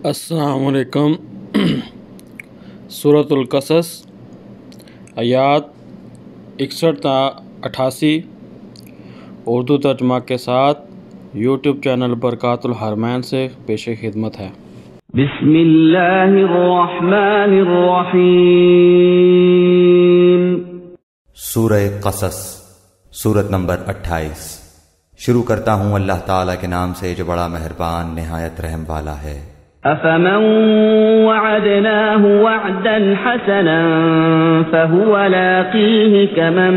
السلام علیکم۔ سورۃ القصص آیات 61 تا 88 اردو ترجمہ کے ساتھ یوٹیوب چینل برکات الحرمین سے پیش خدمت ہے۔ بسم اللہ الرحمن الرحیم۔ سورہ قصص سورت نمبر 28۔ شروع کرتا ہوں اللہ تعالیٰ کے نام سے جو بڑا مہربان نہایت رحم والا ہے۔ افمن وعدناه وعدا حسنا فهو لاقيه كمن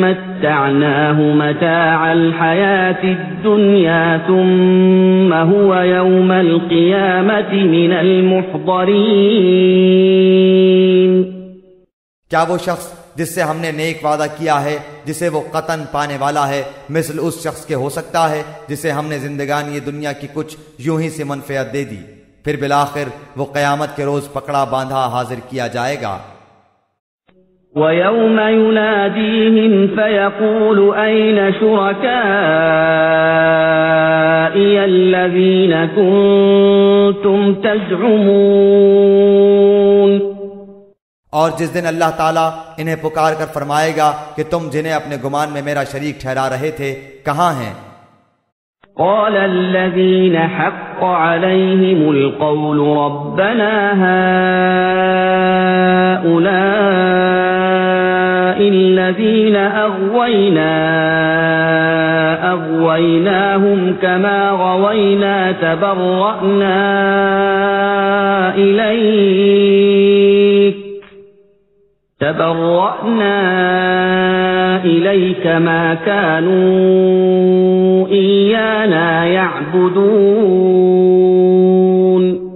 متعناه متاع الحياة الدنيا ثم هو يوم القيامة من المحضرين۔ کیا وہ شخص جس سے ہم نے نیک وعدہ کیا ہے جسے وہ قطعاً پانے والا ہے مثل اس شخص کے ہو سکتا ہے جسے ہم نے زندگانی دنیا کی کچھ یوں ہی سے منفعت دے دی، پھر بالآخر وہ قیامت کے روز پکڑا باندھا حاضر کیا جائے گا۔ وَيَوْمَ يُنَادِيهِمْ فَيَقُولُ أَيْنَ شُرَكَائِيَ الَّذِينَ كُنتُمْ تَزْعُمُونَ۔ اور جس دن اللہ تعالیٰ انہیں پکار کر فرمائے گا کہ تم جنہیں اپنے گمان میں میرا شریک ٹھہرا رہے تھے کہاں ہیں؟ قال الذين حق عليهم القول ربنا هؤلاء الذين أغويناهم كما غوينا تبرأنا إليك ما كانوا إيانا يعبدون۔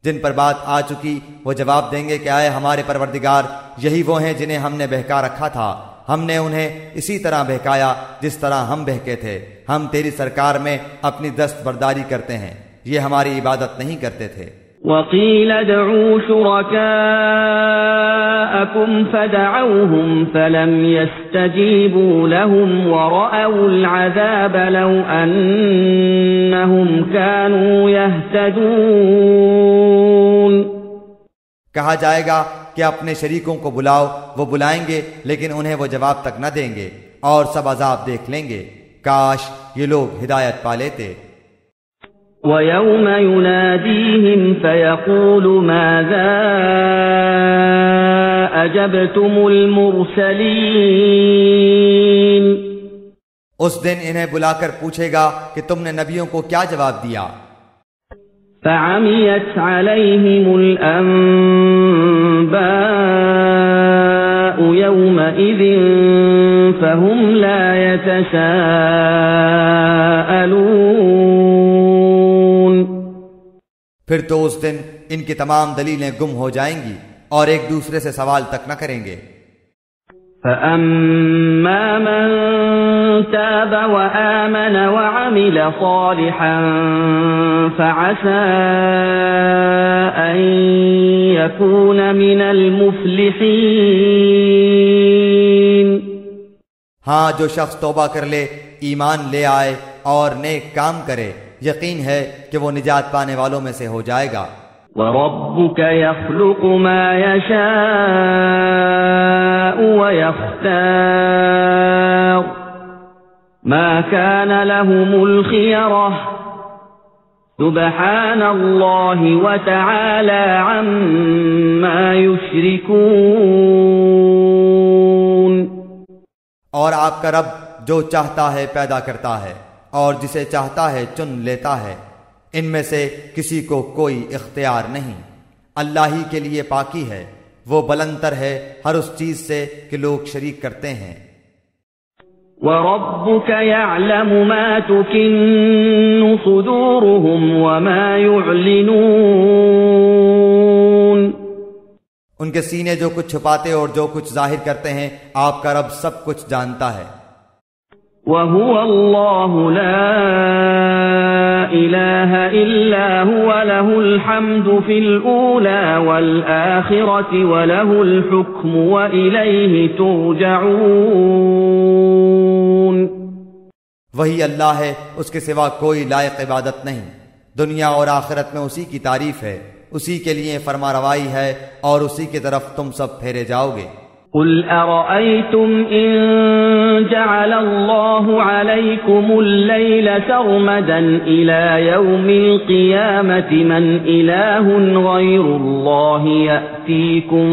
جن پر بات آ چکی وہ جواب دیں گے کہ آئے ہمارے پروردگار، یہی وہ ہیں جنہیں ہم نے بہکا رکھا تھا، ہم نے انہیں اسی طرح بہکایا جس طرح ہم بہکے تھے، ہم تیری سرکار میں اپنی دست برداری کرتے ہیں، یہ ہماری عبادت نہیں کرتے تھے۔ وَقِيلَ ادْعُوا شُرَكَاءَكُمْ فَدَعَوْهُمْ فَلَمْ يَسْتَجِيبُوا لَهُمْ وَرَأَوُا الْعَذَابَ لَوْ أَنَّهُمْ كَانُوا يَهْتَدُونَ۔ کہا جائے گا کہ اپنے شریکوں کو بلاؤ، وہ بلائیں گے لیکن انہیں وہ جواب تک نہ دیں گے اور سب عذاب دیکھ لیں گے، کاش یہ لوگ ہدایت پا لیتے۔ وَيَوْمَ يُنَادِيهِمْ فَيَقُولُ مَاذَا أَجَبْتُمُ الْمُرْسَلِينَ۔ اس دن انہیں بلا کر پوچھے گا کہ تم نے نبیوں کو کیا جواب دیا؟ فَعَمِيَتْ عَلَيْهِمُ الْأَنبَاءُ يَوْمَئِذٍ فَهُمْ لَا يَتَسَاءَلُونَ۔ پھر تو اس دن ان کی تمام دلیلیں گم ہو جائیں گی اور ایک دوسرے سے سوال تک نہ کریں گے۔ فَأَمَّا مَن تَابَ وَآمَنَ وَعَمِلَ صَالِحًا فَعَسَىٰ أَن يَكُونَ مِنَ الْمُفْلِحِينَ۔ ہاں، جو شخص توبہ کر لے، ایمان لے آئے اور نیک کام کرے، یقین ہے کہ وہ نجات پانے والوں میں سے ہو جائے گا۔ وَرَبُّكَ يَخْلُقُ مَا يَشَاءُ وَيَخْتَارُ مَا كَانَ لَهُمُ الْخِيَرَةُ سُبْحَانَ اللَّهِ وَتَعَالَى عَمَّا يُشْرِكُونَ۔ اور آپ کا رب جو چاہتا ہے پیدا کرتا ہے اور جسے چاہتا ہے چن لیتا ہے، ان میں سے کسی کو کوئی اختیار نہیں، اللہ ہی کے لیے پاکی ہے، وہ بلندتر ہے ہر اس چیز سے کہ لوگ شریک کرتے ہیں۔ وَرَبُّكَ يَعْلَمُ مَا تُكِنُّ صُدُورُهُمْ وَمَا يُعْلِنُونَ۔ ان کے سینے جو کچھ چھپاتے اور جو کچھ ظاہر کرتے ہیں آپ کا رب سب کچھ جانتا ہے۔ وَهُوَ اللَّهُ لَا إِلَٰهَ إِلَّا هُوَ لَهُ الْحَمْدُ فِي الْأُولَى وَالْآخِرَةِ وَلَهُ الْحُكْمُ وَإِلَيْهِ تُرْجَعُونَ۔ وہی اللہ ہے، اس کے سوا کوئی لائق عبادت نہیں، دنیا اور آخرت میں اسی کی تعریف ہے، اسی کے لیے فرما روائی ہے اور اسی کی طرف تم سب پھیرے جاؤ گے۔ قل أرأيتم إن جعل الله عليكم الليل سرمدا إلى يوم القيامة من إله غير الله يأتيكم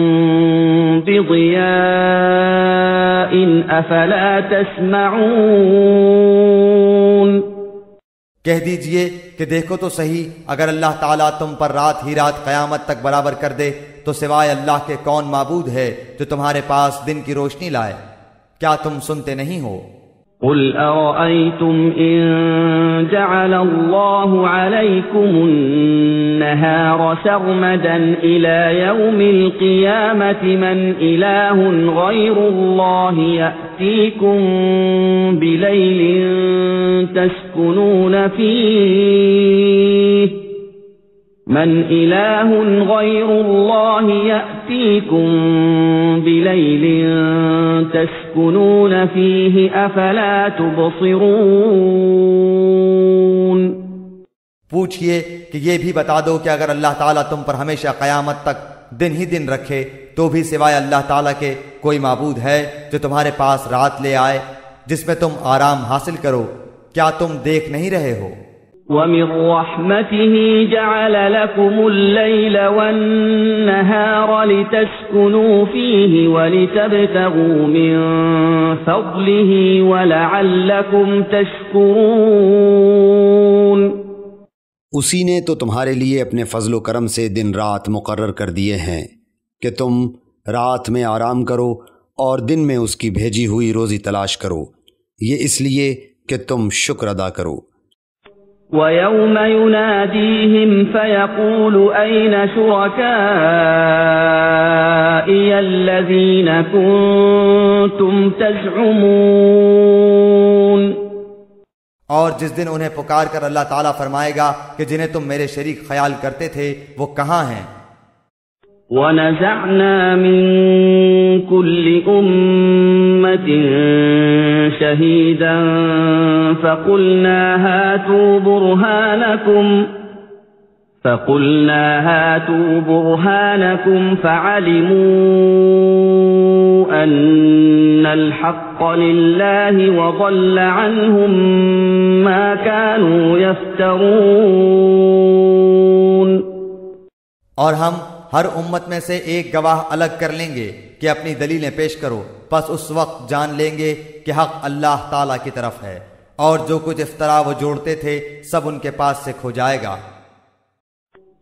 بضياء أفلا تسمعون۔ کہہ دیجئے کہ دیکھو تو صحیح، اگر اللہ تعالیٰ تم پر رات ہی رات قیامت تک برابر کر دے تو سوائے اللہ کے کون معبود ہے جو تمہارے پاس دن کی روشنی لائے؟ کیا تم سنتے نہیں ہو؟ قل أرأيتم إن جعل الله عليكم النهار سرمدا إلى يوم القيامة من إله غير الله يأتيكم بليل تسكنون فيه من إله غير الله يأتيكم بليل تسكنون فيه أفلا تبصرون۔ پوچھئے کہ یہ بھی بتا دو کہ اگر اللہ تعالیٰ تم پر ہمیشہ قیامت تک دن ہی دن رکھے تو بھی سوائے اللہ تعالیٰ کے کوئی معبود ہے جو تمہارے پاس رات لے آئے جس میں تم آرام حاصل کرو؟ کیا تم دیکھ نہیں رہے ہو؟ وَمِن رَّحْمَتِهِ جَعَلَ لَكُمُ اللَّيْلَ وَالنَّهَارَ لِتَسْكُنُوا فِيهِ وَلِتَبْتَغُوا مِن فَضْلِهِ وَلَعَلَّكُمْ تَشْكُرُونَ۔ اسی نے تو تمہارے لیے اپنے فضل و کرم سے دن رات مقرر کر دیے ہیں کہ تم رات میں آرام کرو اور دن میں اس کی بھیجی ہوئی روزی تلاش کرو، یہ اس لیے کہ تم شکر ادا کرو۔ وَيَوْمَ يُنَادِيهِمْ فَيَقُولُ أَيْنَ شُرَكَائِيَ الَّذِينَ كُنتُمْ تَزْعُمُونَ۔ اور جس دن انہیں پکار کر اللہ تعالیٰ فرمائے گا کہ جنہیں تم میرے شریک خیال کرتے تھے وہ کہاں ہیں؟ وَنَزَعْنَا مِن كُلِّ أُمَّةٍ شَهِيدًا فَقُلْنَا هَاتُوا بُرْهَانَكُمْ فَعَلِمُوا أَنَّ الْحَقَّ لِلَّهِ وَضَلَّ عَنْهُمْ مَا كَانُوا يَفْتَرُونَ۔ اور ہم ہر امت میں سے ایک گواہ الگ کر لیں گے کہ اپنی دلیلیں پیش کرو، پس اس وقت جان لیں گے کہ حق اللہ تعالیٰ کی طرف ہے، اور جو کچھ افطرا وہ جوڑتے تھے سب ان کے پاس سے کھو جائے گا۔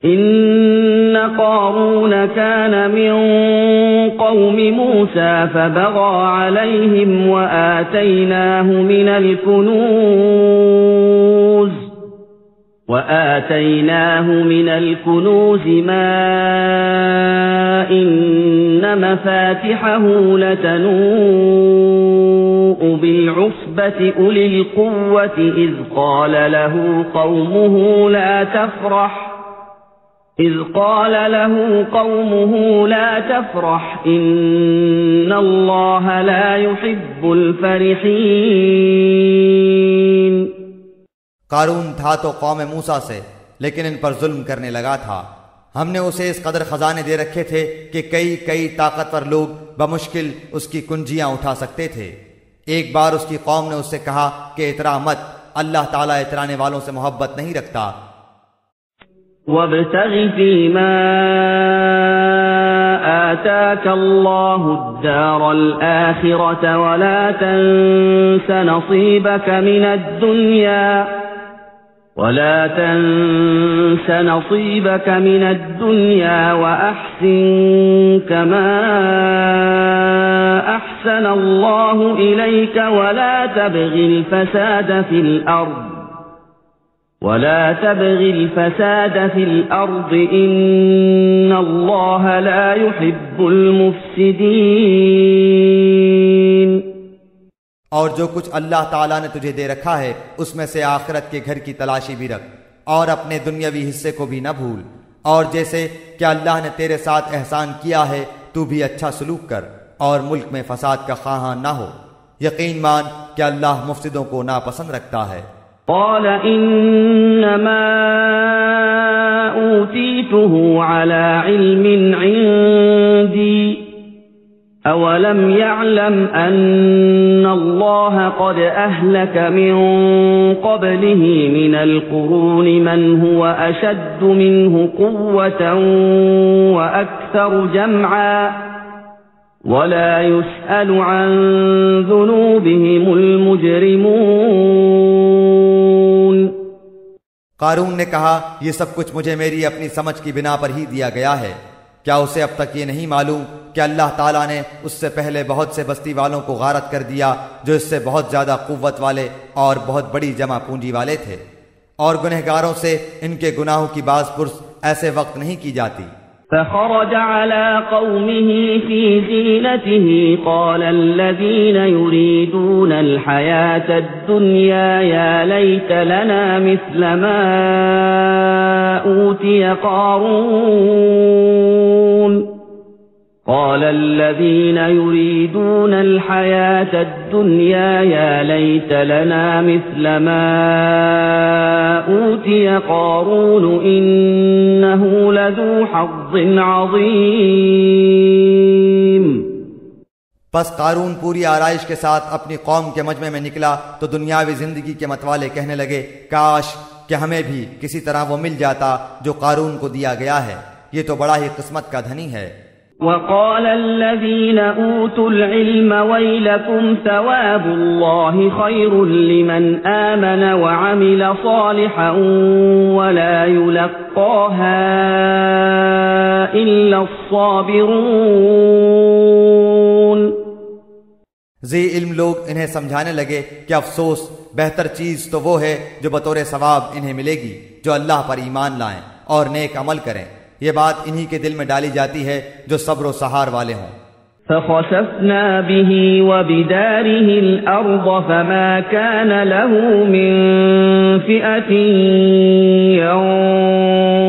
إن قارون كان من قوم موسى فبغى عليهم وآتيناه من الكنوز ما إن مفاتحه لتنوء بالعصبة أولي القوة إذ قال له قومه لا تفرح إن الله لا يحب الفرحين۔ قارون تھا تو قوم موسیٰ سے، لیکن ان پر ظلم کرنے لگا تھا۔ ہم نے اسے اس قدر خزانے دے رکھے تھے کہ کئی طاقتور لوگ بمشکل اس کی کنجیاں اٹھا سکتے تھے۔ ایک بار اس کی قوم نے اس سے کہا کہ اترا مت، اللہ تعالیٰ اترانے والوں سے محبت نہیں رکھتا۔ وَابْتَغِ فِيمَا آتَاكَ اللَّهُ الدَّارَ الْآخِرَةَ وَلَا تَنْسَ نَصِيبَكَ مِنَ الدُّنْيَا وَأَحْسِنْ كَمَا أَحْسَنَ اللَّهُ إِلَيْكَ وَلَا تَبْغِ الْفَسَادَ فِي الْأَرْضِ إِنَّ اللَّهَ لَا يُحِبُّ الْمُفْسِدِينَ۔ اور جو کچھ اللہ تعالیٰ نے تجھے دے رکھا ہے اس میں سے آخرت کے گھر کی تلاشی بھی رکھ، اور اپنے دنیاوی حصے کو بھی نہ بھول، اور جیسے کہ اللہ نے تیرے ساتھ احسان کیا ہے تو بھی اچھا سلوک کر، اور ملک میں فساد کا خواہاں نہ ہو۔ یقین مان کہ اللہ مفسدوں کو ناپسند رکھتا ہے۔ قال إنما أوتيته على علم عندي أولم يعلم أن الله قد أهلك من قبله من القرون من هو أشد منه قوة وأكثر جمعا ولا يسأل عن ذنوبهم المجرمون. قارون نے کہا یہ سب کچھ مجھے میری اپنی سمجھ کی بنا پر ہی دیا گیا ہے. کیا اسے اب تک یہ نہیں معلوم کہ اللہ تعالیٰ نے اس سے پہلے بہت سے بستی والوں کو غارت کر دیا جو اس سے بہت زیادہ قوت والے اور بہت بڑی جمع پونجی والے تھے، اور گنہگاروں سے ان کے گناہوں کی باز پرس ایسے وقت نہیں کی جاتی. فخرج على قومه في زينته قال الذين يريدون الحياة الدنيا يا ليت لنا مثل ما أوتي قارون قال الذين يريدون الحياة الدنيا يا ليت لنا مثل ما أوتي قارون إنه لذو حظ عظيم. پس قارون پوری آرائش کے ساتھ اپنی قوم کے مجمع میں نکلا تو دنیاوی زندگی کے متوالے کہنے لگے کاش کہ ہمیں بھی کسی طرح وہ مل جاتا جو قارون کو دیا گیا ہے، یہ تو بڑا ہی قسمت کا دھنی ہے. وقال الذين أوتوا العلم ويلكم ثواب الله خير لمن آمن وعمل صالحا ولا يلقاها إلا الصابرون. ذی علم لوگ انہیں سمجھانے لگے کہ افسوس، بہتر چیز تو وہ ہے جو بطور ثواب انہیں ملے گی جو اللہ پر ایمان لائیں اور نیک عمل کریں. یہ بات انہی کے دل میں ڈالی جاتی ہے جو صبر و سہار والے ہوں. فخسفنا به وبداره الأرض فما كان له من فئة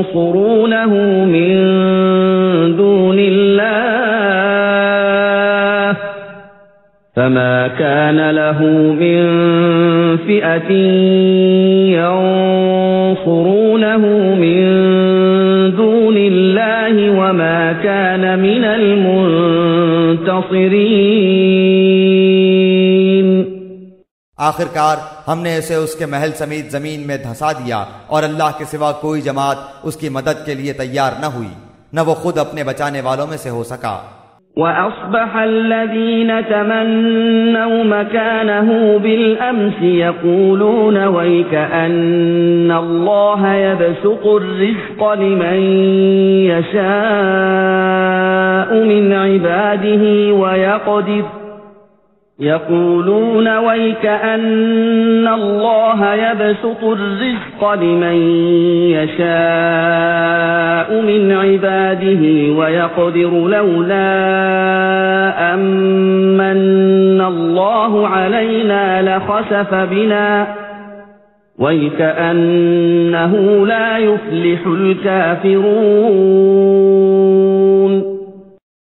ينصرونه من دون الله فما كان له من فئة ينصرونه من دون الله وما كان من المنتصرين. آخر کار ہم نے اسے اس کے محل سمیت زمین میں دھسا دیا اور اللہ کے سوا کوئی جماعت اس کی مدد کے لیے تیار نہ ہوئی، نہ وہ خود اپنے بچانے والوں میں سے ہو سکا. وأصبح الذين تمنوا مكانه بالأمس يقولون ويكأن الله يبسط الرزق لمن يشاء من عباده ويقدر يقولون ويكأن الله يبسط الرزق لمن يشاء من عباده ويقدر لولا أمن الله علينا لخسف بنا ويكأنه لا يفلح الكافرون.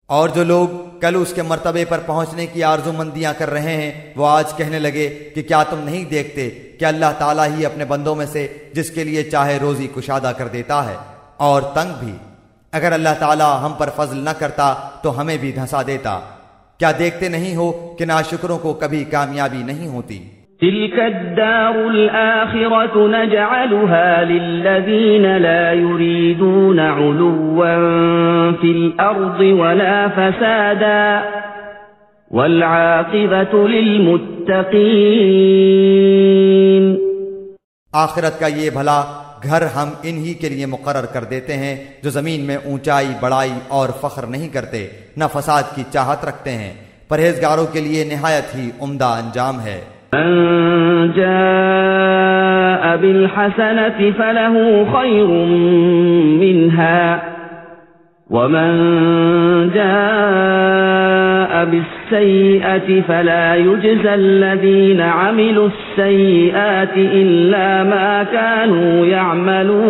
اور جو لوگ کل اس کے مرتبے پر پہنچنے کی آرزو مندیاں کر رہے ہیں وہ آج کہنے لگے کہ کیا تم نہیں دیکھتے کہ اللہ تعالیٰ ہی اپنے بندوں میں سے جس کے لیے چاہے روزی کشادہ کر دیتا ہے اور تنگ بھی. اگر اللہ تعالیٰ ہم پر فضل نہ کرتا تو ہمیں بھی دھسا دیتا. کیا دیکھتے نہیں ہو کہ ناشکروں کو کبھی کامیابی نہیں ہوتی. تلك الدار الآخرة نجعلها للذين لا يريدون علوا في الأرض ولا فسادا والعاقبة للمتقين. آخرت کا یہ بھلا گھر ہم انہی کے لیے مقرر کر دیتے ہیں جو زمین میں اونچائی بڑائی اور فخر نہیں کرتے، نہ فساد کی چاہت رکھتے ہیں. پرہیزگاروں کے لیے نہایت ہی عمدہ انجام ہے. من جاء بالحسنة فله خير منها ومن جاء بالسيئة فلا يجزى الذين عملوا السيئات إلا ما كانوا يعملون.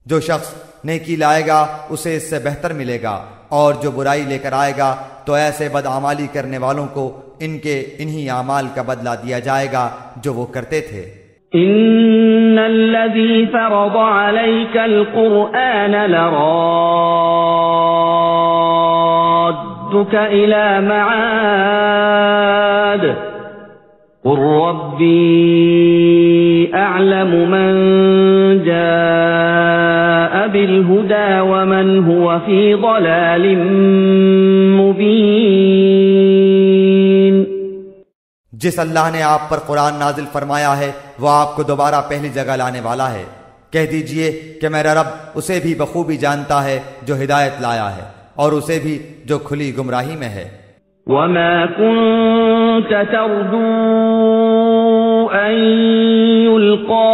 جو شخص نیکی لائے گا اسے اس سے بہتر ملے گا، اور جو برائی لے کر آئے گا تو ایسے بدعمالی کرنے والوں کو ان کے انہی اعمال کا بدلہ دیا جائے گا جو وہ کرتے تھے۔ ان الذي فرض عليك القرآن لرادك الى معاد قل ربي اعلم من جاء بالهدى ومن هو في ضلال مبين۔ جس اللہ نے آپ پر قرآن نازل فرمایا ہے وہ آپ کو دوبارہ پہلی جگہ لانے والا ہے۔ کہہ دیجئے کہ میرا رب اسے بھی بخوبی جانتا ہے جو ہدایت لایا ہے اور اسے بھی جو کھلی گمراہی میں ہے۔ وما كنت ترجو أن يلقى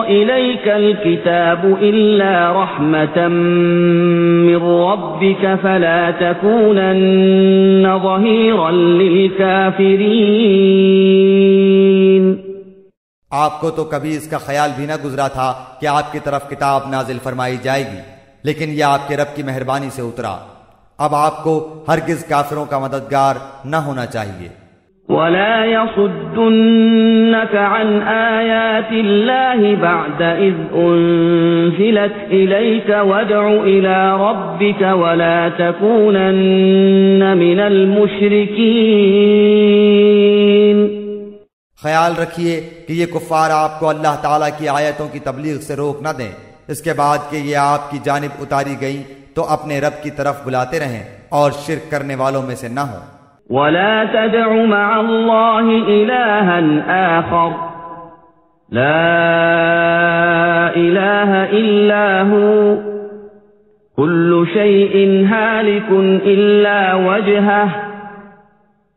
إليك الكتاب إلا رحمة من ربك فلا تكونن ظهيرا للكافرين۔ آپ کو تو کبھی اس کا خیال بھی نہ گزرا تھا کہ آپ کی طرف کتاب نازل فرمائی جائے گی، لیکن یہ آپ کے رب کی مہربانی سے اترا۔ اب آپ کو ہرگز کافروں کا مددگار نہ ہونا چاہیے۔ ولا يصدنك عن آيات الله بعد إذ أنزلت إليك وادع إلى ربك ولا تكونن من المشركين۔ خیال رکھیے کہ یہ کفار آپ کو اللہ تعالیٰ کی آیتوں کی تبلیغ سے روک نہ دیں، اس کے بعد کہ یہ آپ کی جانب اتاری گئیں تو اپنے رب کی طرف بلاتے رہیں اور شرک کرنے والوں میں سے نہ ہوں۔ ولا تدع مع الله إلها آخر لا إله إلا هو كل شيء هالك إلا وجهه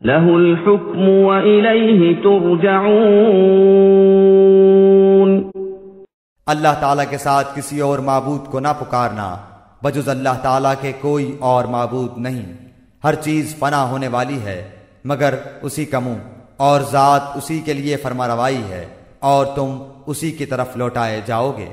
له الحكم وإليه ترجعون۔ اللہ تعالیٰ کے ساتھ کسی اور معبود کو نہ پکارنا، بجز اللہ تعالیٰ کے کوئی اور معبود نہیں۔ ہر چیز فنا ہونے والی ہے مگر اسی کا منہ، اور ذات اسی کے لیے فرمانروائی ہے اور تم اسی کی طرف لوٹائے جاؤ گے۔